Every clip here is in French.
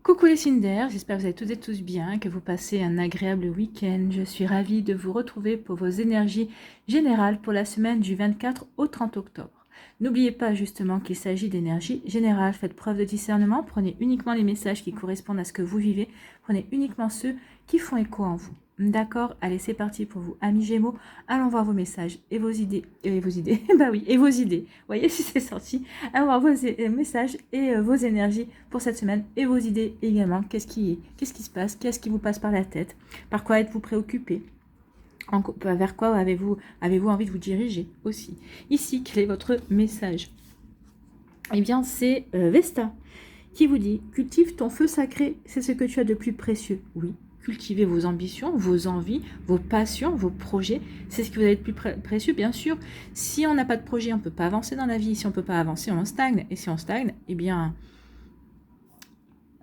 Coucou les Cinder, j'espère que vous allez toutes et tous bien, que vous passez un agréable week-end. Je suis ravie de vous retrouver pour vos énergies générales pour la semaine du 24 au 30 octobre. N'oubliez pas justement qu'il s'agit d'énergie générale, faites preuve de discernement, prenez uniquement les messages qui correspondent à ce que vous vivez, prenez uniquement ceux qui font écho en vous. D'accord, allez c'est parti pour vous, amis Gémeaux, allons voir vos messages et vos idées, bah oui, et vos idées, voyez si c'est sorti, allons voir vos messages et vos énergies pour cette semaine et vos idées également, qu'est-ce qui se passe, qu'est-ce qui vous passe par la tête, par quoi êtes-vous préoccupé, vers quoi avez-vous envie de vous diriger aussi. Ici, quel est votre message? Eh bien, c'est Vesta qui vous dit « Cultive ton feu sacré, c'est ce que tu as de plus précieux. » Oui, cultivez vos ambitions, vos envies, vos passions, vos projets. C'est ce que vous avez de plus précieux, bien sûr. Si on n'a pas de projet, on ne peut pas avancer dans la vie. Si on ne peut pas avancer, on stagne. Et si on stagne, eh bien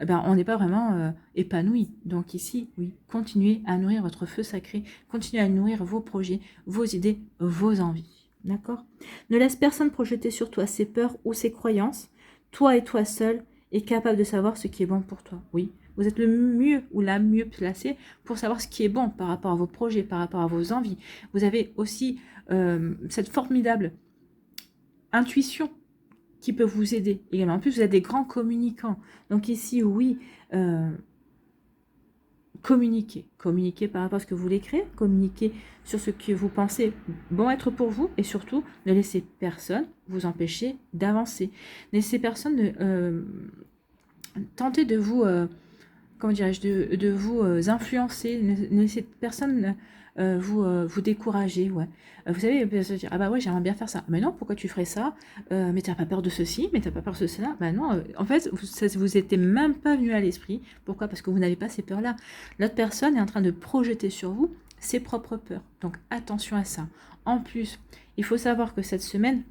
on n'est pas vraiment épanoui. Donc ici, oui, continuez à nourrir votre feu sacré, continuez à nourrir vos projets, vos idées, vos envies. D'accord? Ne laisse personne projeter sur toi ses peurs ou ses croyances. Toi et toi seul est capable de savoir ce qui est bon pour toi. Oui, vous êtes le mieux ou la mieux placée pour savoir ce qui est bon par rapport à vos projets, par rapport à vos envies. Vous avez aussi cette formidable intuition qui peut vous aider également. En plus, vous êtes des grands communicants. Donc ici, oui, communiquez. Communiquez par rapport à ce que vous voulez créer. Communiquez sur ce que vous pensez bon être pour vous. Et surtout, ne laissez personne vous empêcher d'avancer. Ne laissez personne tenter de vous... comment dirais-je, de vous influencer, ne laissez personne vous décourager. Ouais. Vous savez, peut se dire, ah bah ouais, j'aimerais bien faire ça. Mais non, pourquoi tu ferais ça? Mais t'as pas peur de ceci, mais t'as pas peur de cela. Bah non, en fait, ça vous était même pas venu à l'esprit. Pourquoi? Parce que vous n'avez pas ces peurs-là. L'autre personne est en train de projeter sur vous ses propres peurs. Donc attention à ça. En plus, il faut savoir que cette semaine,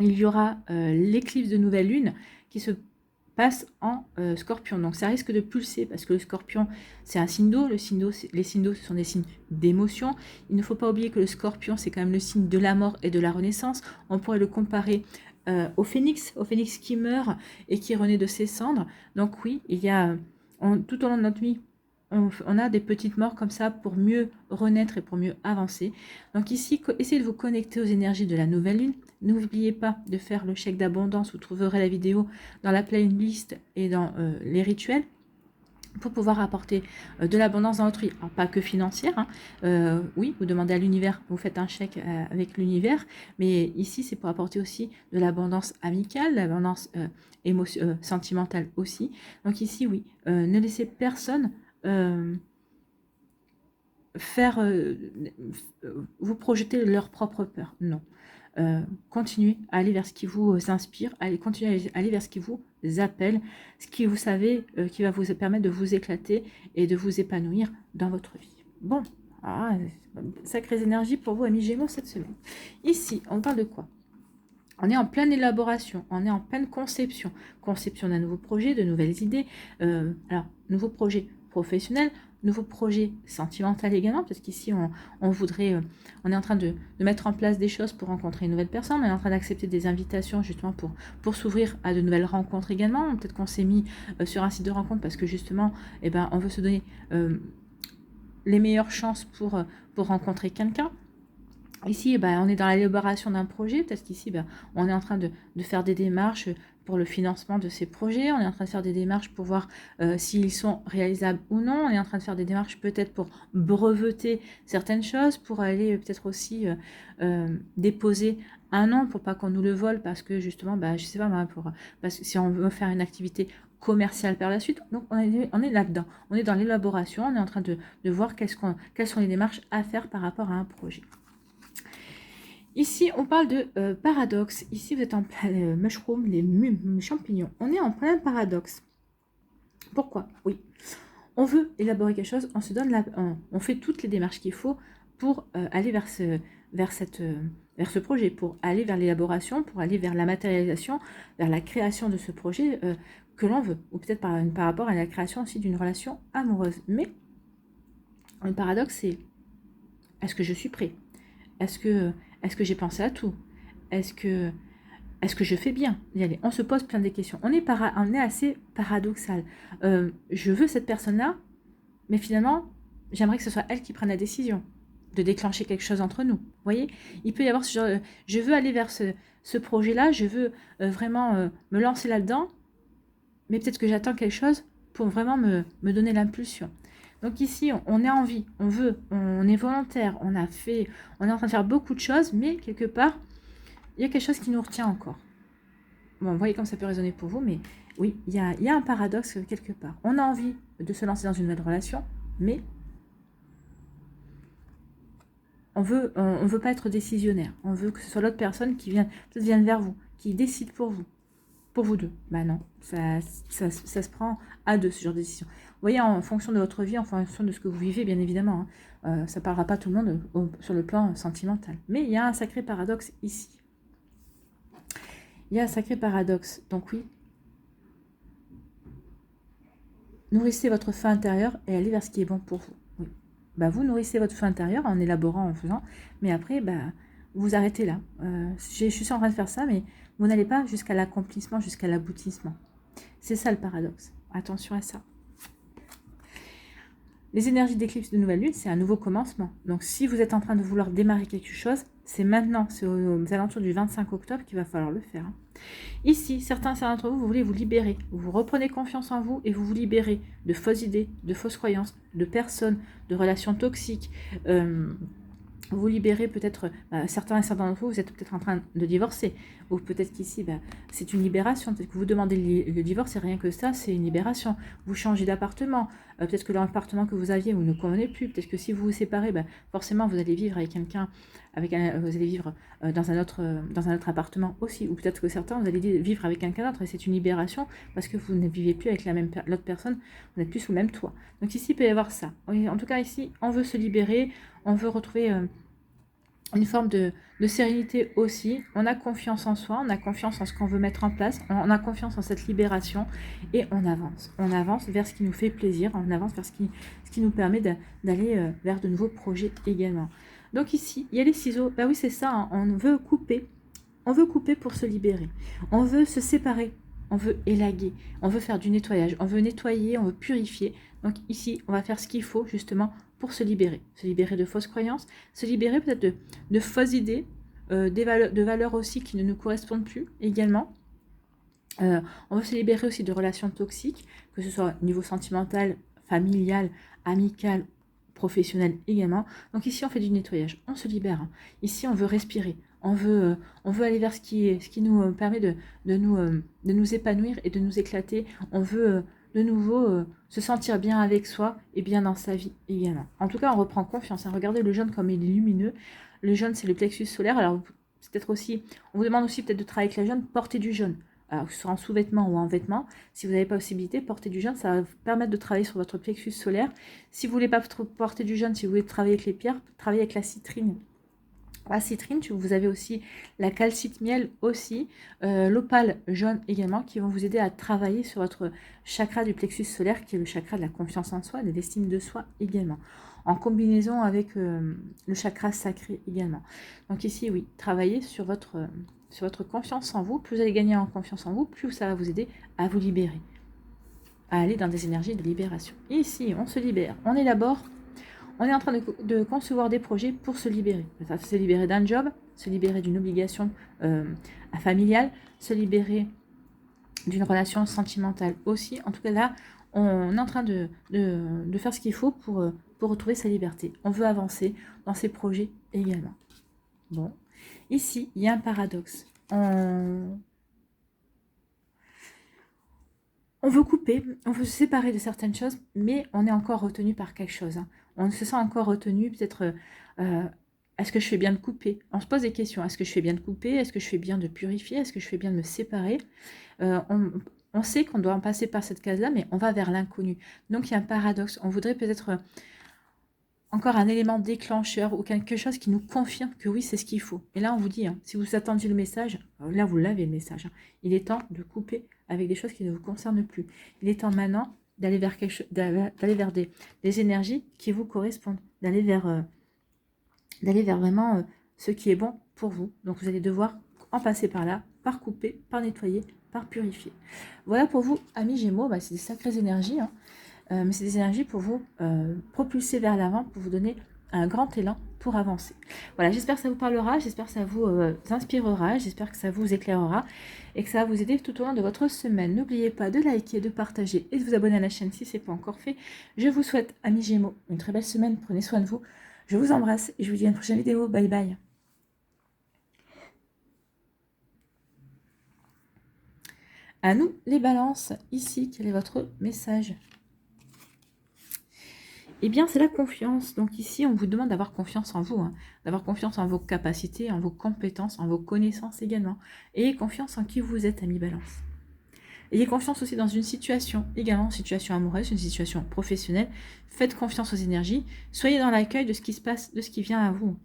il y aura l'éclipse de nouvelle lune qui se passe en scorpion. Donc ça risque de pulser parce que le scorpion, c'est un signe d'eau. Les signes d'eau, ce sont des signes d'émotion. Il ne faut pas oublier que le scorpion, c'est quand même le signe de la mort et de la renaissance. On pourrait le comparer au phénix qui meurt et qui renaît de ses cendres. Donc oui, il y a, tout au long de notre vie, on a des petites morts comme ça pour mieux renaître et pour mieux avancer. Donc ici, essayez de vous connecter aux énergies de la nouvelle lune. N'oubliez pas de faire le chèque d'abondance. Vous trouverez la vidéo dans la playlist et dans les rituels pour pouvoir apporter de l'abondance dans votre vie. Alors, pas que financière. Hein. Oui, vous demandez à l'univers, vous faites un chèque avec l'univers. Mais ici, c'est pour apporter aussi de l'abondance amicale, l'abondance sentimentale aussi. Donc ici, oui, ne laissez personne faire vous projeter leur propre peur. Non. Continuez à aller vers ce qui vous inspire, continuez à aller vers ce qui vous appelle, ce qui vous savez qui va vous permettre de vous éclater et de vous épanouir dans votre vie. Bon, sacrées énergies pour vous, amis Gémeaux, cette semaine. Ici, on parle de quoi? On est en pleine élaboration, on est en pleine conception. Conception d'un nouveau projet, de nouvelles idées. Alors, nouveau projet professionnel, nouveau projet sentimental également, parce qu'ici, on voudrait, on est en train de mettre en place des choses pour rencontrer une nouvelle personne, on est en train d'accepter des invitations justement pour s'ouvrir à de nouvelles rencontres également. Peut-être qu'on s'est mis sur un site de rencontre parce que justement, on veut se donner les meilleures chances pour rencontrer quelqu'un. Ici, on est dans l'élaboration d'un projet. Peut-être qu'ici, on est en train de faire des démarches pour le financement de ces projets. On est en train de faire des démarches pour voir s'ils sont réalisables ou non. On est en train de faire des démarches peut-être pour breveter certaines choses, pour aller peut-être aussi déposer un nom pour pas qu'on nous le vole, parce que justement, je sais pas moi, parce que si on veut faire une activité commerciale par la suite. Donc on est là-dedans. On est dans l'élaboration. On est en train de voir quelles sont les démarches à faire par rapport à un projet. Ici, on parle de paradoxe. Ici, vous êtes en plein mushroom, les champignons. On est en plein paradoxe. Pourquoi? Oui. On veut élaborer quelque chose, on se donne on fait toutes les démarches qu'il faut pour aller vers ce projet, pour aller vers l'élaboration, pour aller vers la matérialisation, vers la création de ce projet que l'on veut. Ou peut-être par rapport à la création aussi d'une relation amoureuse. Mais le paradoxe, c'est: est-ce que je suis prêt? Est-ce que j'ai pensé à tout? Est-ce que est-ce que je fais bien d'y aller? On se pose plein de questions. On est assez paradoxal. Je veux cette personne-là, mais finalement, j'aimerais que ce soit elle qui prenne la décision de déclencher quelque chose entre nous. Vous voyez, il peut y avoir ce genre je veux aller vers ce projet-là, je veux vraiment me lancer là-dedans, mais peut-être que j'attends quelque chose pour vraiment me donner l'impulsion. Donc ici, on a envie, on veut, on est volontaire, on est en train de faire beaucoup de choses, mais quelque part, il y a quelque chose qui nous retient encore. Bon, vous voyez comme ça peut résonner pour vous, mais oui, il y a un paradoxe quelque part. On a envie de se lancer dans une nouvelle relation, mais on veut pas être décisionnaire. On veut que ce soit l'autre personne qui vienne vers vous, qui décide pour vous deux. Bah non, ça se prend à deux, ce genre de décision. Vous voyez, en fonction de votre vie, en fonction de ce que vous vivez, bien évidemment, hein, ça ne parlera pas tout le monde sur le plan sentimental. Mais il y a un sacré paradoxe ici. Il y a un sacré paradoxe. Donc oui, nourrissez votre feu intérieur et allez vers ce qui est bon pour vous. Oui. Bah, vous nourrissez votre feu intérieur en élaborant, en faisant, mais après, bah, vous arrêtez là. Je suis en train de faire ça, mais vous n'allez pas jusqu'à l'accomplissement, jusqu'à l'aboutissement. C'est ça le paradoxe. Attention à ça. Les énergies d'éclipse de nouvelle lune, c'est un nouveau commencement. Donc si vous êtes en train de vouloir démarrer quelque chose, c'est maintenant, c'est aux alentours du 25 octobre qu'il va falloir le faire. Ici, certains d'entre vous, vous voulez vous libérer. Vous reprenez confiance en vous et vous vous libérez de fausses idées, de fausses croyances, de personnes, de relations toxiques. Vous libérez peut-être, certains d'entre vous, vous êtes peut-être en train de divorcer. Ou peut-être qu'ici, c'est une libération. Peut-être que vous demandez le divorce et rien que ça, c'est une libération. Vous changez d'appartement. Peut-être que l'appartement que vous aviez, vous ne convenez plus. Peut-être que si vous vous séparez, forcément, vous allez vivre avec quelqu'un, vous allez vivre dans un autre appartement aussi. Ou peut-être que certains, vous allez vivre avec quelqu'un d'autre et c'est une libération parce que vous ne vivez plus avec l'autre personne, vous n'êtes plus sous le même toit. Donc ici, il peut y avoir ça. En tout cas, ici, on veut se libérer, on veut retrouver une forme de sérénité aussi. On a confiance en soi, on a confiance en ce qu'on veut mettre en place, on a confiance en cette libération et on avance. On avance vers ce qui nous fait plaisir, on avance vers ce qui nous permet d'aller vers de nouveaux projets également. Donc ici, il y a les ciseaux. Bah oui, c'est ça, hein, on veut couper pour se libérer. On veut se séparer, on veut élaguer, on veut faire du nettoyage, on veut nettoyer, on veut purifier. Donc ici, on va faire ce qu'il faut justement pour se libérer de fausses croyances, se libérer peut-être de fausses idées, de valeurs aussi qui ne nous correspondent plus également. On veut se libérer aussi de relations toxiques, que ce soit au niveau sentimental, familial, amical, professionnel également. Donc ici, on fait du nettoyage, on se libère. Hein. Ici, on veut respirer, on veut aller vers ce qui nous permet de nous épanouir et de nous éclater. On veut de nouveau se sentir bien avec soi et bien dans sa vie également. En tout cas, on reprend confiance. Hein. Regardez le jaune comme il est lumineux. Le jaune, c'est le plexus solaire. Alors, c'est peut-être aussi, on vous demande aussi peut-être de travailler avec la jaune, portez du jaune. Alors, que ce soit en sous-vêtements ou en vêtements, si vous n'avez pas possibilité, porter du jaune, ça va vous permettre de travailler sur votre plexus solaire. Si vous ne voulez pas porter du jaune, si vous voulez travailler avec les pierres, travaillez avec la citrine. La citrine, vous avez aussi la calcite miel aussi, l'opale jaune également, qui vont vous aider à travailler sur votre chakra du plexus solaire, qui est le chakra de la confiance en soi, de l'estime de soi également, en combinaison avec le chakra sacré également. Donc ici, oui, travaillez sur votre confiance en vous. Plus vous allez gagner en confiance en vous, plus ça va vous aider à vous libérer, à aller dans des énergies de libération. Et ici, on se libère, on élabore. On est en train de concevoir des projets pour se libérer. Se libérer d'un job, se libérer d'une obligation familiale, se libérer d'une relation sentimentale aussi. En tout cas, là, on est en train de faire ce qu'il faut pour retrouver sa liberté. On veut avancer dans ces projets également. Bon, ici, il y a un paradoxe. On veut couper, on veut se séparer de certaines choses, mais on est encore retenu par quelque chose. Hein. On se sent encore retenu, peut-être, est-ce que je fais bien de couper? On se pose des questions, est-ce que je fais bien de couper? Est-ce que je fais bien de purifier? Est-ce que je fais bien de me séparer? On sait qu'on doit en passer par cette case-là, mais on va vers l'inconnu. Donc il y a un paradoxe, on voudrait peut-être encore un élément déclencheur ou quelque chose qui nous confirme que oui, c'est ce qu'il faut. Et là, on vous dit, hein, si vous attendiez le message, là, vous l'avez le message. Hein. Il est temps de couper avec des choses qui ne vous concernent plus. Il est temps maintenant d'aller vers des énergies qui vous correspondent, d'aller vers vraiment ce qui est bon pour vous. Donc, vous allez devoir en passer par là par couper, par nettoyer, par purifier. Voilà pour vous, amis Gémeaux, bah, c'est des sacrées énergies, hein. Mais c'est des énergies pour vous propulser vers l'avant, pour vous donner un grand élan pour avancer. Voilà, j'espère que ça vous parlera, j'espère que ça vous inspirera, j'espère que ça vous éclairera et que ça va vous aider tout au long de votre semaine. N'oubliez pas de liker, de partager et de vous abonner à la chaîne si ce n'est pas encore fait. Je vous souhaite, amis Gémeaux, une très belle semaine, prenez soin de vous. Je vous embrasse et je vous dis à une prochaine vidéo. Bye bye. À nous les balances, ici, quel est votre message ? Eh bien, c'est la confiance. Donc ici, on vous demande d'avoir confiance en vous, hein, d'avoir confiance en vos capacités, en vos compétences, en vos connaissances également. Ayez confiance en qui vous êtes, ami Balance. Ayez confiance aussi dans une situation, également une situation amoureuse, une situation professionnelle. Faites confiance aux énergies. Soyez dans l'accueil de ce qui se passe, de ce qui vient à vous.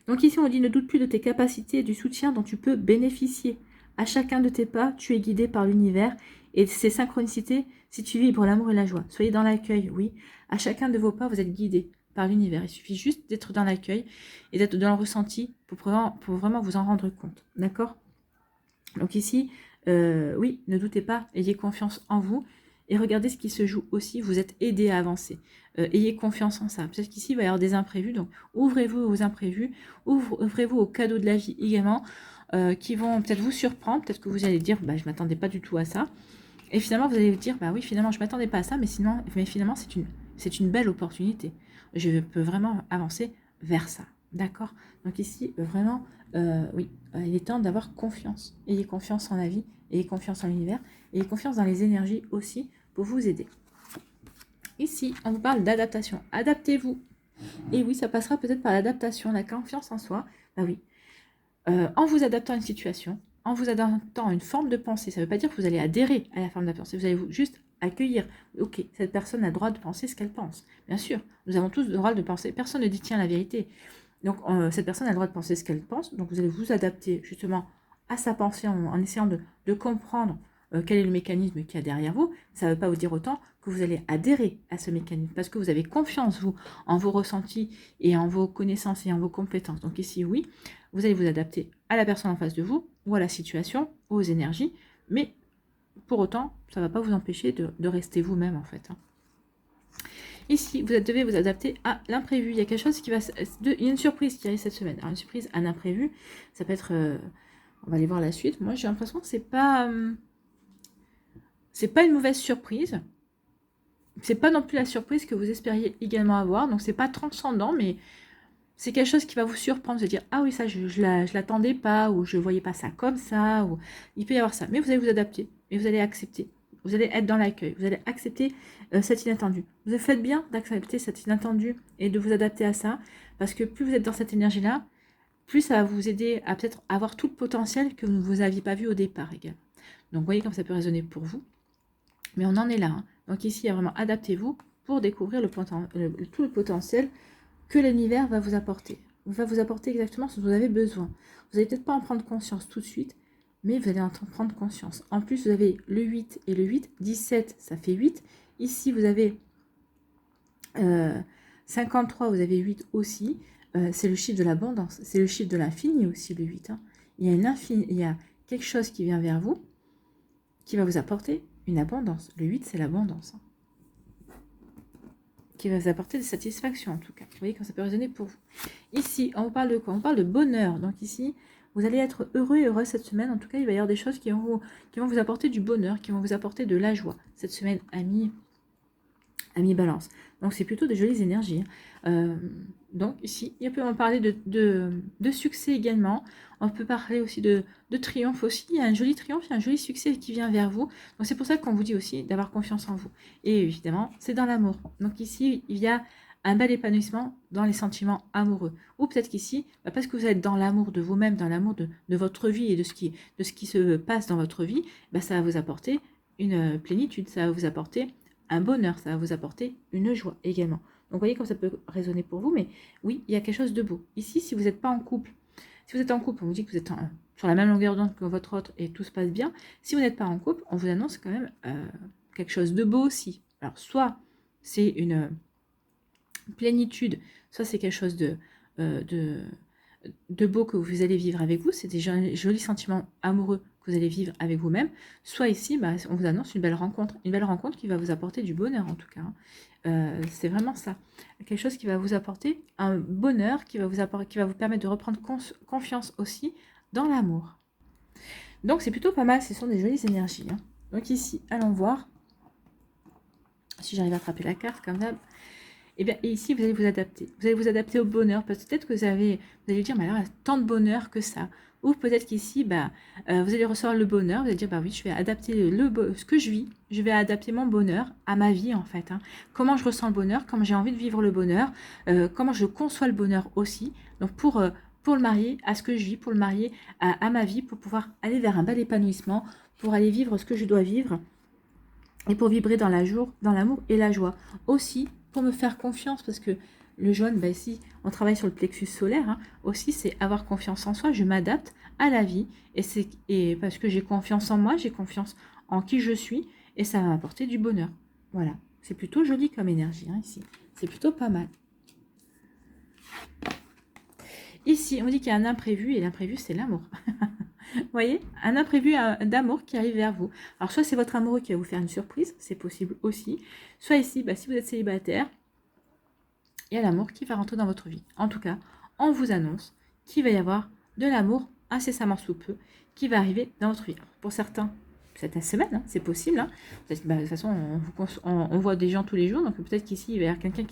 Donc ici, on dit ne doute plus de tes capacités et du soutien dont tu peux bénéficier. À chacun de tes pas, tu es guidé par l'univers et ses synchronicités si tu vibres l'amour et la joie. Soyez dans l'accueil, oui. À chacun de vos pas, vous êtes guidé par l'univers. Il suffit juste d'être dans l'accueil et d'être dans le ressenti pour vraiment vous en rendre compte. D'accord ? Donc ici, oui, ne doutez pas, ayez confiance en vous et regardez ce qui se joue aussi. Vous êtes aidé à avancer. Ayez confiance en ça. Peut-être qu'ici, il va y avoir des imprévus. Donc, ouvrez-vous aux imprévus. Ouvrez-vous aux cadeaux de la vie également qui vont peut-être vous surprendre. Peut-être que vous allez dire, bah, je ne m'attendais pas du tout à ça. Et finalement, vous allez vous dire, bah oui, finalement, je ne m'attendais pas à ça, mais finalement, c'est une belle opportunité. Je peux vraiment avancer vers ça. D'accord ? Donc ici, vraiment, oui, il est temps d'avoir confiance. Ayez confiance en la vie, ayez confiance en l'univers, ayez confiance dans les énergies aussi pour vous aider. Ici, on vous parle d'adaptation. Adaptez-vous. Et oui, ça passera peut-être par l'adaptation, la confiance en soi. Bah oui, en vous adaptant à une situation, en vous adaptant à une forme de pensée. Ça ne veut pas dire que vous allez adhérer à la forme de la pensée. Vous allez juste accueillir. Ok, cette personne a le droit de penser ce qu'elle pense. Bien sûr, nous avons tous le droit de penser. Personne ne détient la vérité. Donc, cette personne a le droit de penser ce qu'elle pense. Donc, vous allez vous adapter justement à sa pensée en essayant de comprendre quel est le mécanisme qu'il y a derrière vous. Ça ne veut pas vous dire autant que vous allez adhérer à ce mécanisme parce que vous avez confiance, vous, en vos ressentis et en vos connaissances et en vos compétences. Donc ici, oui, vous allez vous adapter à la personne en face de vous ou à la situation, ou aux énergies, mais pour autant, ça ne va pas vous empêcher de rester vous-même en fait. Hein. Ici, vous devez vous adapter à l'imprévu. Il y a quelque chose qui va... Il y a une surprise qui arrive cette semaine. Alors, une surprise, un imprévu, ça peut être... on va aller voir la suite. Moi, j'ai l'impression que c'est pas une mauvaise surprise. C'est pas non plus la surprise que vous espériez également avoir. Donc, c'est pas transcendant, mais c'est quelque chose qui va vous surprendre. Vous allez dire, ah oui, ça, je l'attendais pas, ou je voyais pas ça comme ça, ou il peut y avoir ça. Mais vous allez vous adapter, et vous allez accepter. Vous allez être dans l'accueil, vous allez accepter cet inattendu. Vous faites bien d'accepter cet inattendu et de vous adapter à ça, parce que plus vous êtes dans cette énergie-là, plus ça va vous aider à peut-être avoir tout le potentiel que vous ne vous aviez pas vu au départ également. Donc vous voyez comme ça peut résonner pour vous. Mais on en est là. Hein. Donc ici, il y a vraiment adaptez-vous pour découvrir tout le potentiel que l'univers va vous apporter. Il va vous apporter exactement ce dont vous avez besoin. Vous n'allez peut-être pas en prendre conscience tout de suite, mais vous allez en prendre conscience. En plus, vous avez le 8 et le 8. 17, ça fait 8. Ici, vous avez 53, vous avez 8 aussi. C'est le chiffre de l'abondance. C'est le chiffre de l'infini aussi, le 8. Hein. Il y a quelque chose qui vient vers vous, qui va vous apporter une abondance. Le 8, c'est l'abondance. Hein. Qui va vous apporter des satisfactions en tout cas. Vous voyez quand ça peut résonner pour vous. Ici, on vous parle de quoi? On parle de bonheur. Donc ici, vous allez être heureux et heureuse cette semaine. En tout cas, il va y avoir des choses qui vont vous apporter du bonheur, qui vont vous apporter de la joie. Cette semaine, amis Balance. Donc c'est plutôt de jolies énergies. Donc ici, on peut en parler de succès également. On peut parler aussi de triomphe aussi. Il y a un joli triomphe, il y a un joli succès qui vient vers vous. Donc c'est pour ça qu'on vous dit aussi d'avoir confiance en vous. Et évidemment, c'est dans l'amour. Donc ici, il y a un bel épanouissement dans les sentiments amoureux. Ou peut-être qu'ici, parce que vous êtes dans l'amour de vous-même, dans l'amour de votre vie et de ce qui se passe dans votre vie, ça va vous apporter une plénitude, ça va vous apporter un bonheur, ça va vous apporter une joie également. Donc vous voyez comme ça peut résonner pour vous, mais oui, il y a quelque chose de beau. Ici, si vous n'êtes pas en couple, si vous êtes en couple, on vous dit que vous êtes sur la même longueur d'onde que votre autre et tout se passe bien. Si vous n'êtes pas en couple, on vous annonce quand même quelque chose de beau aussi. Alors soit c'est une plénitude, soit c'est quelque chose de beau que vous allez vivre avec vous, c'est des jolis sentiments amoureux que vous allez vivre avec vous-même, soit ici, bah, on vous annonce une belle rencontre qui va vous apporter du bonheur en tout cas. C'est vraiment ça, quelque chose qui va vous apporter un bonheur, qui va vous permettre de reprendre confiance aussi dans l'amour. Donc c'est plutôt pas mal, ce sont des jolies énergies. Hein. Donc ici, allons voir si j'arrive à attraper la carte comme ça. Et bien ici, vous allez vous adapter. Vous allez vous adapter au bonheur. Peut-être que vous allez dire, mais alors, il y a tant de bonheur que ça. Ou peut-être qu'ici, bah, vous allez recevoir le bonheur. Vous allez dire, bah oui, je vais adapter ce que je vis. Je vais adapter mon bonheur à ma vie, en fait. Hein. Comment je ressens le bonheur, comment j'ai envie de vivre le bonheur, comment je conçois le bonheur aussi. Donc, pour le marier à ce que je vis, pour le marier à ma vie, pour pouvoir aller vers un bel épanouissement, pour aller vivre ce que je dois vivre et pour vibrer dans l'amour et la joie. Aussi, pour me faire confiance, parce que le jaune, bah ici, on travaille sur le plexus solaire, hein, aussi c'est avoir confiance en soi, je m'adapte à la vie, et parce que j'ai confiance en moi, j'ai confiance en qui je suis, et ça va m'apporter du bonheur. Voilà, c'est plutôt joli comme énergie, hein, ici, c'est plutôt pas mal. Ici, on dit qu'il y a un imprévu, et l'imprévu, c'est l'amour. Vous voyez, un imprévu d'amour qui arrive vers vous. Alors, soit c'est votre amoureux qui va vous faire une surprise, c'est possible aussi. Soit ici, bah, si vous êtes célibataire, il y a l'amour qui va rentrer dans votre vie. En tout cas, on vous annonce qu'il va y avoir de l'amour incessamment sous peu qui va arriver dans votre vie. Alors, pour certains, cette semaine, hein, c'est possible. Hein. Bah, de toute façon, on voit des gens tous les jours, donc peut-être qu'ici, il va y avoir quelqu'un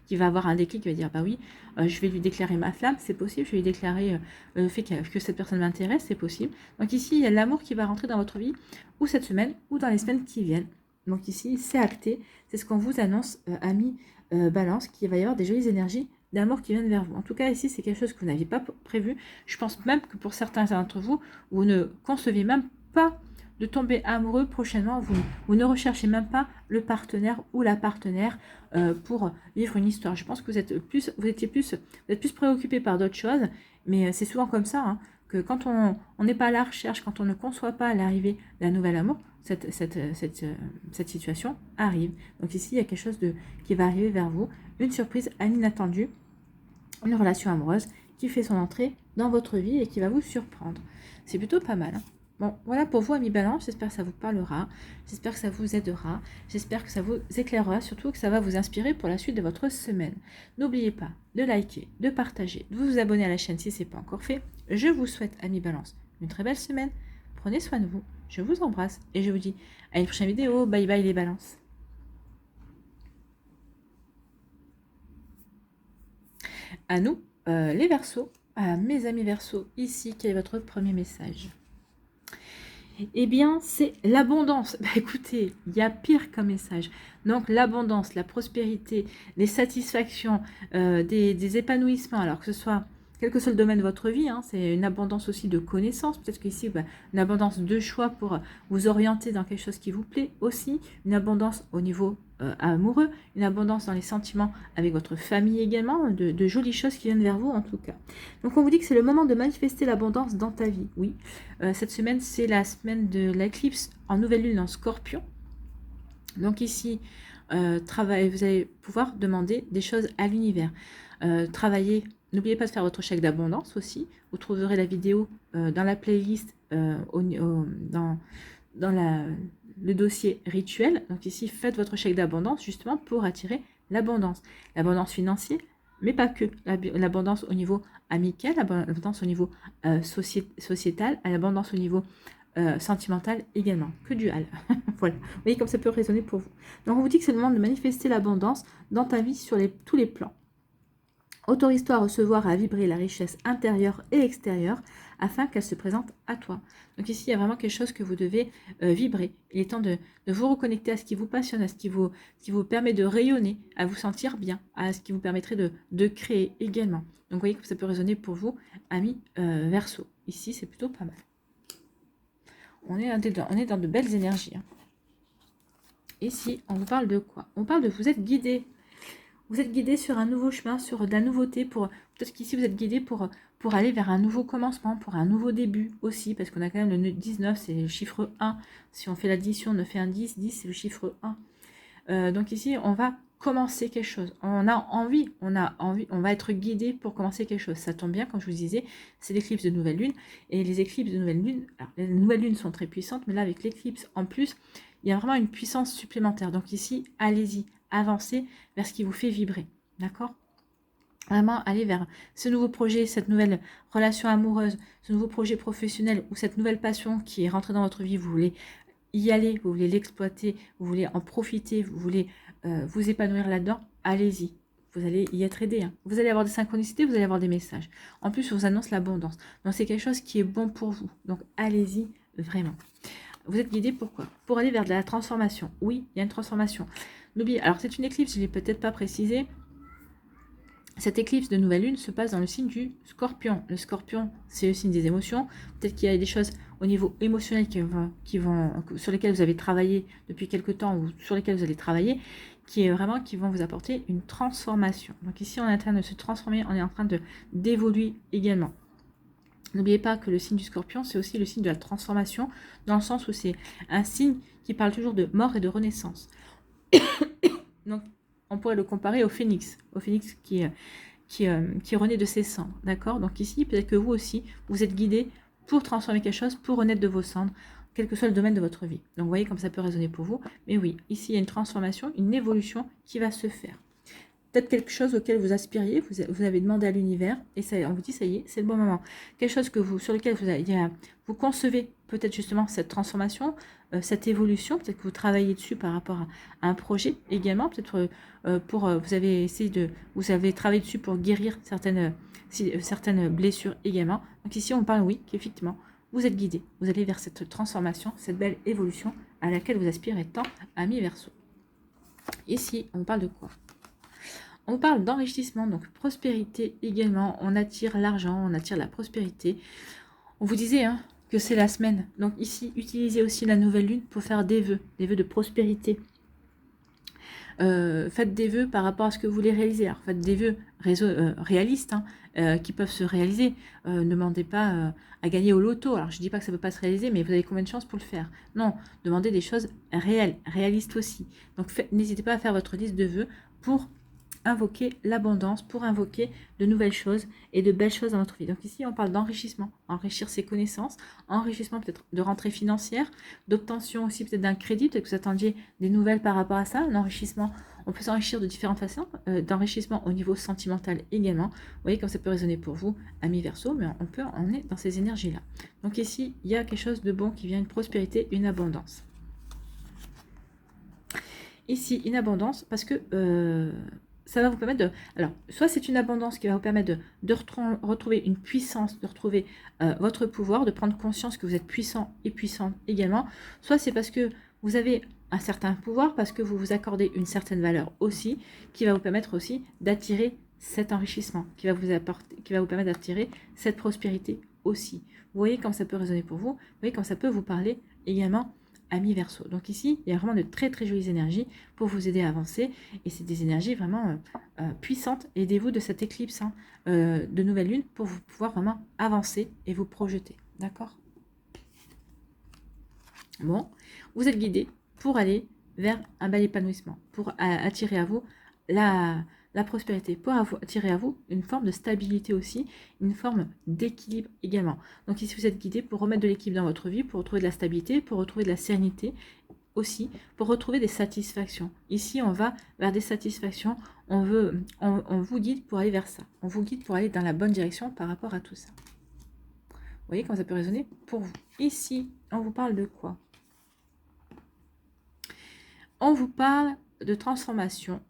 qui va avoir un déclic, qui va dire, bah oui, je vais lui déclarer ma flamme, c'est possible, je vais lui déclarer le fait que cette personne m'intéresse, c'est possible. Donc ici, il y a l'amour qui va rentrer dans votre vie, ou cette semaine, ou dans les semaines qui viennent. Donc ici, c'est acté, c'est ce qu'on vous annonce, amis Balance, qu'il va y avoir des jolies énergies d'amour qui viennent vers vous. En tout cas, ici, c'est quelque chose que vous n'aviez pas prévu. Je pense même que pour certains d'entre vous, vous ne concevez même pas de tomber amoureux prochainement. Vous ne recherchez même pas le partenaire ou la partenaire pour vivre une histoire. Je pense que vous êtes plus préoccupé par d'autres choses, mais c'est souvent comme ça, hein, que quand on n'est pas à la recherche, quand on ne conçoit pas l'arrivée d'un nouvel amour, cette situation arrive. Donc ici, il y a quelque chose qui va arriver vers vous, une surprise inattendue, une relation amoureuse qui fait son entrée dans votre vie et qui va vous surprendre. C'est plutôt pas mal. Hein. Bon, voilà pour vous, amis Balance. J'espère que ça vous parlera. J'espère que ça vous aidera. J'espère que ça vous éclairera. Surtout que ça va vous inspirer pour la suite de votre semaine. N'oubliez pas de liker, de partager, de vous abonner à la chaîne si ce n'est pas encore fait. Je vous souhaite, amis Balance, une très belle semaine. Prenez soin de vous. Je vous embrasse et je vous dis à une prochaine vidéo. Bye bye les balances. À nous, les Verseaux, à mes amis Verseaux, ici, quel est votre premier message? Eh bien, c'est l'abondance. Bah, écoutez, il y a pire comme message. Donc, l'abondance, la prospérité, les satisfactions, des épanouissements, alors que ce soit quel que soit le domaine de votre vie, hein, c'est une abondance aussi de connaissances. Peut-être qu'ici, bah, une abondance de choix pour vous orienter dans quelque chose qui vous plaît aussi. Une abondance au niveau amoureux, une abondance dans les sentiments avec votre famille également, de jolies choses qui viennent vers vous en tout cas. Donc, on vous dit que c'est le moment de manifester l'abondance dans ta vie. Oui, cette semaine, c'est la semaine de l'éclipse en nouvelle lune en Scorpion. Donc ici, vous allez pouvoir demander des choses à l'univers. Travailler. N'oubliez pas de faire votre chèque d'abondance aussi. Vous trouverez la vidéo dans la playlist, dans le dossier rituel. Donc ici, faites votre chèque d'abondance justement pour attirer l'abondance. L'abondance financière, mais pas que. L'abondance au niveau amical, l'abondance au niveau sociétal, l'abondance au niveau sentimental également. Que du hal. Voilà. Vous voyez comme ça peut résonner pour vous. Donc on vous dit que c'est le moment de manifester l'abondance dans ta vie sur tous les plans. Autorise-toi à recevoir, à vibrer la richesse intérieure et extérieure afin qu'elle se présente à toi. Donc ici, il y a vraiment quelque chose que vous devez vibrer. Il est temps de vous reconnecter à ce qui vous passionne, à ce qui vous permet de rayonner, à vous sentir bien, à ce qui vous permettrait de créer également. Donc vous voyez que ça peut résonner pour vous, amis Verseaux. Ici, c'est plutôt pas mal. On est dans de belles énergies. Hein. Ici, on vous parle de quoi? On parle de vous êtes guidé. Vous êtes guidé sur un nouveau chemin, sur de la nouveauté. Peut-être qu'ici, vous êtes guidé pour aller vers un nouveau commencement, pour un nouveau début aussi. Parce qu'on a quand même le 19, c'est le chiffre 1. Si on fait l'addition, on fait un 10. 10, c'est le chiffre 1. Donc ici, on va commencer quelque chose. On a envie, on va être guidé pour commencer quelque chose. Ça tombe bien, comme je vous disais, c'est l'éclipse de nouvelle lune. Et les éclipses de nouvelle lune, alors, les nouvelles lunes sont très puissantes, mais là, avec l'éclipse en plus, il y a vraiment une puissance supplémentaire. Donc ici, allez-y, avancez vers ce qui vous fait vibrer. D'accord? Vraiment, aller vers ce nouveau projet, cette nouvelle relation amoureuse, ce nouveau projet professionnel ou cette nouvelle passion qui est rentrée dans votre vie. Vous voulez y aller, vous voulez l'exploiter, vous voulez en profiter, vous voulez vous épanouir là-dedans, allez-y. Vous allez y être aidé. Hein. Vous allez avoir des synchronicités, vous allez avoir des messages. En plus, on vous annonce l'abondance. Donc, c'est quelque chose qui est bon pour vous. Donc, allez-y vraiment. Vous êtes guidé pourquoi? Pour aller vers de la transformation. Oui, il y a une transformation. N'oubliez, alors c'est une éclipse, je ne l'ai peut-être pas précisé. Cette éclipse de nouvelle lune se passe dans le signe du Scorpion. Le Scorpion, c'est le signe des émotions. Peut-être qu'il y a des choses au niveau émotionnel sur lesquelles vous avez travaillé depuis quelque temps ou sur lesquelles vous allez travailler, qui vont vous apporter une transformation. Donc ici, on est en train de se transformer, on est en train d'évoluer également. N'oubliez pas que le signe du Scorpion, c'est aussi le signe de la transformation, dans le sens où c'est un signe qui parle toujours de mort et de renaissance. Donc, on pourrait le comparer au phénix qui renaît de ses cendres, d'accord? Donc ici, peut-être que vous aussi, vous êtes guidé pour transformer quelque chose, pour renaître de vos cendres, quel que soit le domaine de votre vie. Donc, vous voyez comme ça peut résonner pour vous. Mais oui, ici, il y a une transformation, une évolution qui va se faire. Peut-être quelque chose auquel vous aspiriez, vous avez demandé à l'univers, et ça, on vous dit, ça y est, c'est le bon moment. Quelque chose sur lequel vous concevez peut-être justement cette transformation, cette évolution, peut-être que vous travaillez dessus par rapport à un projet également, peut-être vous avez travaillé dessus pour guérir certaines blessures également. Donc ici, on parle, oui, qu'effectivement, vous êtes guidé, vous allez vers cette transformation, cette belle évolution à laquelle vous aspirez tant, amis Verseau. Ici, on parle de quoi? On parle d'enrichissement, donc prospérité également. On attire l'argent, on attire la prospérité. On vous disait que c'est la semaine. Donc ici, utilisez aussi la nouvelle lune pour faire des vœux de prospérité. Faites des vœux par rapport à ce que vous voulez réaliser. Alors faites des vœux réalistes qui peuvent se réaliser. Ne demandez pas à gagner au loto. Alors je ne dis pas que ça ne peut pas se réaliser, mais vous avez combien de chances pour le faire? Non, demandez des choses réelles, réalistes aussi. Donc n'hésitez pas à faire votre liste de vœux pour invoquer l'abondance, pour invoquer de nouvelles choses et de belles choses dans notre vie. Donc ici, on parle d'enrichissement, enrichir ses connaissances, enrichissement peut-être de rentrée financière, d'obtention aussi peut-être d'un crédit, peut-être que vous attendiez des nouvelles par rapport à ça, un enrichissement, on peut s'enrichir de différentes façons, d'enrichissement au niveau sentimental également. Vous voyez comme ça peut résonner pour vous, amis Verseau, mais on est dans ces énergies-là. Donc ici, il y a quelque chose de bon qui vient, une prospérité, une abondance. Ici, une abondance parce que ça va vous permettre de... Alors, soit c'est une abondance qui va vous permettre de retrouver une puissance, de retrouver votre pouvoir, de prendre conscience que vous êtes puissant et puissante également. Soit c'est parce que vous avez un certain pouvoir, parce que vous vous accordez une certaine valeur aussi, qui va vous permettre aussi d'attirer cet enrichissement, qui va vous permettre d'attirer cette prospérité aussi. Vous voyez comme ça peut résonner pour vous, vous voyez comme ça peut vous parler également, amis Verseau. Donc ici, il y a vraiment de très très jolies énergies pour vous aider à avancer. Et c'est des énergies vraiment puissantes. Aidez-vous de cette éclipse de nouvelle lune pour vous pouvoir vraiment avancer et vous projeter. D'accord? Bon, vous êtes guidé pour aller vers un bel épanouissement, pour attirer à vous la prospérité, pour attirer à vous une forme de stabilité aussi, une forme d'équilibre également. Donc ici, vous êtes guidé pour remettre de l'équilibre dans votre vie, pour retrouver de la stabilité, pour retrouver de la sérénité aussi, pour retrouver des satisfactions. Ici, on va vers des satisfactions, on vous guide pour aller vers ça. On vous guide pour aller dans la bonne direction par rapport à tout ça. Vous voyez comment ça peut résonner pour vous. Ici, on vous parle de quoi? On vous parle de transformation.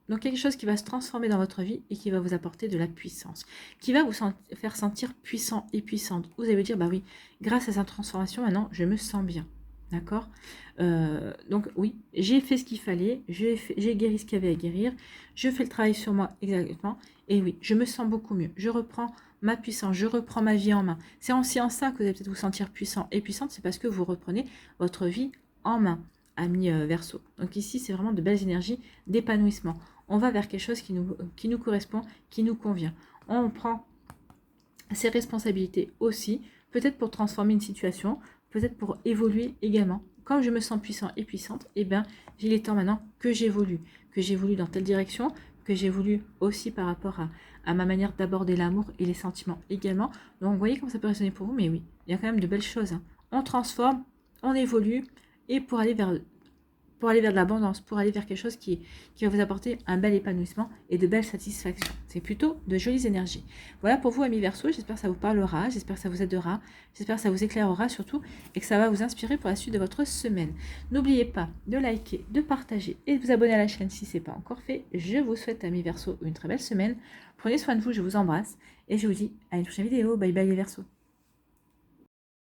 Donc quelque chose qui va se transformer dans votre vie et qui va vous apporter de la puissance, qui va vous faire sentir puissant et puissante. Vous allez vous dire, bah oui, grâce à cette transformation, maintenant, je me sens bien. D'accord? Donc oui, j'ai fait ce qu'il fallait, j'ai guéri ce qu'il y avait à guérir, je fais le travail sur moi exactement, et oui, je me sens beaucoup mieux. Je reprends ma puissance, je reprends ma vie en main. C'est aussi en ça que vous allez peut-être vous sentir puissant et puissante, c'est parce que vous reprenez votre vie en main, amis Verseau. Donc ici, c'est vraiment de belles énergies d'épanouissement. On va vers quelque chose qui nous correspond, qui nous convient. On prend ses responsabilités aussi, peut-être pour transformer une situation, peut-être pour évoluer également, comme je me sens puissant et puissante, eh bien, il est temps maintenant que j'évolue dans telle direction, que j'évolue aussi par rapport à ma manière d'aborder l'amour et les sentiments également. Donc, vous voyez comment ça peut résonner pour vous, mais oui, il y a quand même de belles choses. Hein. On transforme, on évolue, et pour aller vers de l'abondance, pour aller vers quelque chose qui va vous apporter un bel épanouissement et de belles satisfactions. C'est plutôt de jolies énergies. Voilà pour vous, amis Verseau, j'espère que ça vous parlera, j'espère que ça vous aidera, j'espère que ça vous éclairera surtout et que ça va vous inspirer pour la suite de votre semaine. N'oubliez pas de liker, de partager et de vous abonner à la chaîne si ce n'est pas encore fait. Je vous souhaite, amis Verseau, une très belle semaine. Prenez soin de vous, je vous embrasse et je vous dis à une prochaine vidéo. Bye bye les Verseaux.